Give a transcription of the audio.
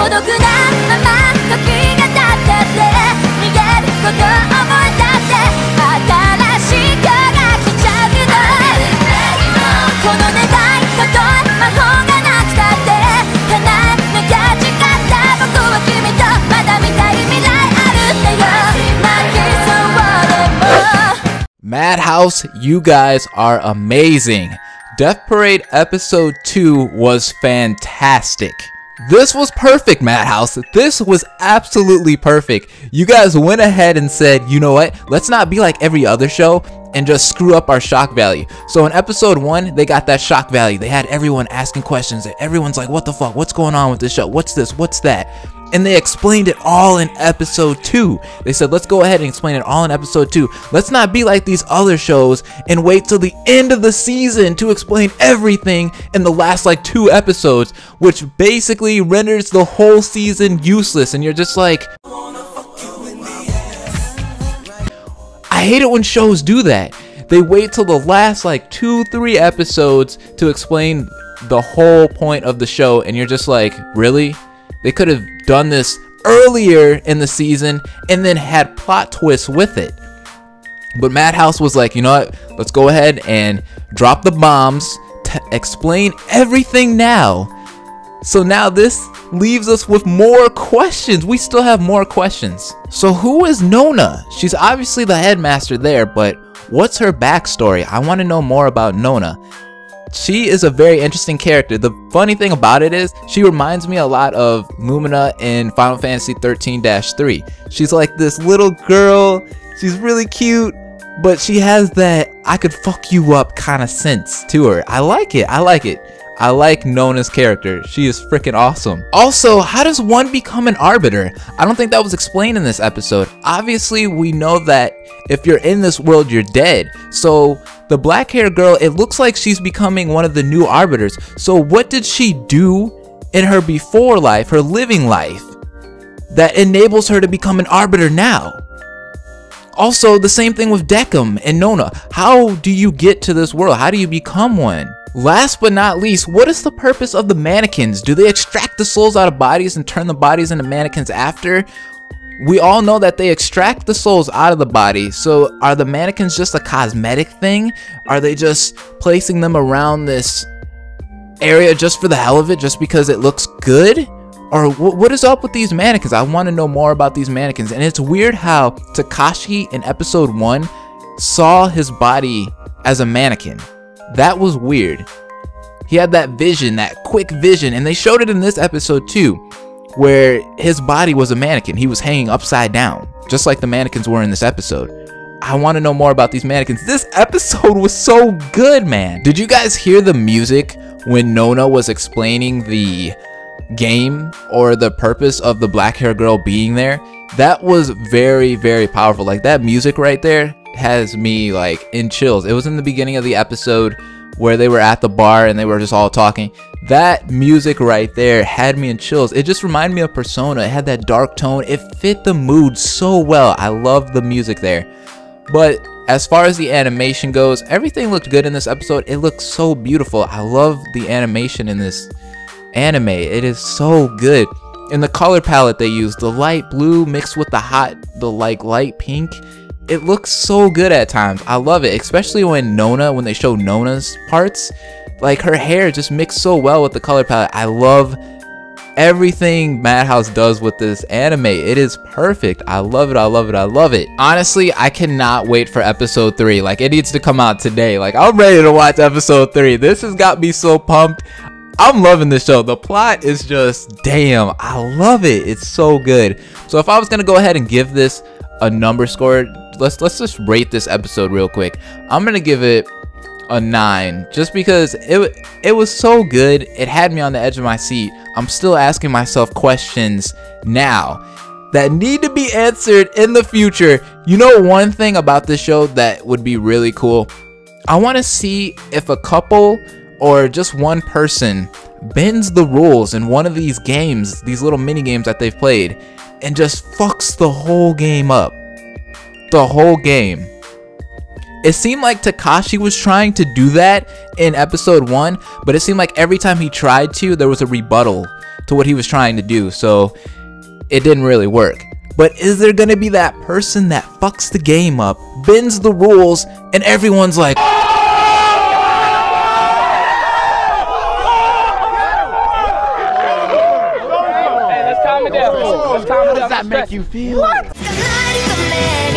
孤独なまま時が経ってって逃げることを思い出して新しい今日が来ちゃうけどこの願いとと魔法がなくたって叶えなきゃ誓った僕は君とまだ見たい未来あるんだよ泣きそうでも Madhouse, you guys are amazing. Death Parade episode 2 was fantastic. This was perfect, Madhouse. This was absolutely perfect. You guys went ahead and said, you know what? Let's not be like every other show and just screw up our shock value. So in episode 1, they got that shock value. They had everyone asking questions. Everyone's like, what the fuck? What's going on with this show? What's this? What's that? And they explained it all in episode 2. They said, let's go ahead and explain it all in episode 2. Let's not be like these other shows and wait till the end of the season to explain everything in the last like 2 episodes, which basically renders the whole season useless. And you're just like, I hate it when shows do that. They wait till the last like 2-3 episodes to explain the whole point of the show. And you're just like, really? They could have done this earlier in the season and then had plot twists with it. But Madhouse was like, you know what? Let's go ahead and drop the bombs to explain everything now. So now this leaves us with more questions. We still have more questions. So who is Nona? She's obviously the headmaster there, but what's her backstory? I want to know more about Nona. She is a very interesting character. The funny thing about it is she reminds me a lot of Lumina in Final Fantasy 13-3. She's like this little girl. She's really cute, but she has that I could fuck you up kind of sense to her. I like it. I like it. I like Nona's character. She is freaking awesome. Also, how does one become an arbiter? I don't think that was explained in this episode. Obviously, we know that if you're in this world, you're dead. So the black hair girl, it looks like she's becoming one of the new arbiters. So what did she do in her before life, her living life, that enables her to become an arbiter now? Also, the same thing with Decim and Nona. How do you get to this world? How do you become one? Last but not least, what is the purpose of the mannequins? Do they extract the souls out of bodies and turn the bodies into mannequins after? We all know that they extract the souls out of the body. So are the mannequins just a cosmetic thing? Are they just placing them around this area just for the hell of it, just because it looks good? Or what is up with these mannequins? I want to know more about these mannequins. And it's weird how Takashi in episode 1 saw his body as a mannequin. That was weird. He had that vision, that quick vision, and they showed it in this episode too, where his body was a mannequin. He was hanging upside down, just like the mannequins were in this episode. I want to know more about these mannequins. This episode was so good, man. Did you guys hear the music when Nona was explaining the game or the purpose of the black hair girl being there? That was very, very powerful. Like, that music right there has me like in chills. It was in the beginning of the episode where they were at the bar and they were just all talking. That music right there had me in chills. It just reminded me of Persona. It had that dark tone. It fit the mood so well. I loved the music there. But as far as the animation goes, everything looked good in this episode. It looked so beautiful. I love the animation in this anime. It is so good. And the color palette they used, the light blue mixed with the light pink, it looks so good at times. I love it, especially when they show Nona's parts. Like, her hair just mixed so well with the color palette. I love everything Madhouse does with this anime. It is perfect. I love it. I love it. I love it. Honestly, I cannot wait for episode 3. Like, it needs to come out today. Like, I'm ready to watch episode 3. This has got me so pumped. I'm loving this show. The plot is just, damn, I love it. It's so good. So if I was gonna go ahead and give this a number score, let's just rate this episode real quick. I'm gonna give it a 9, just because it was so good. It had me on the edge of my seat. I'm still asking myself questions now that need to be answered in the future. You know, one thing about this show that would be really cool, I want to see if a couple or just one person bends the rules in one of these games, these little mini games that they've played, and just fucks the whole game up. The whole game. It seemed like Takashi was trying to do that in episode 1, but it seemed like every time he tried to, there was a rebuttal to what he was trying to do, so it didn't really work. But is there gonna be that person that fucks the game up, bends the rules, and everyone's like, How does that make you feel? What?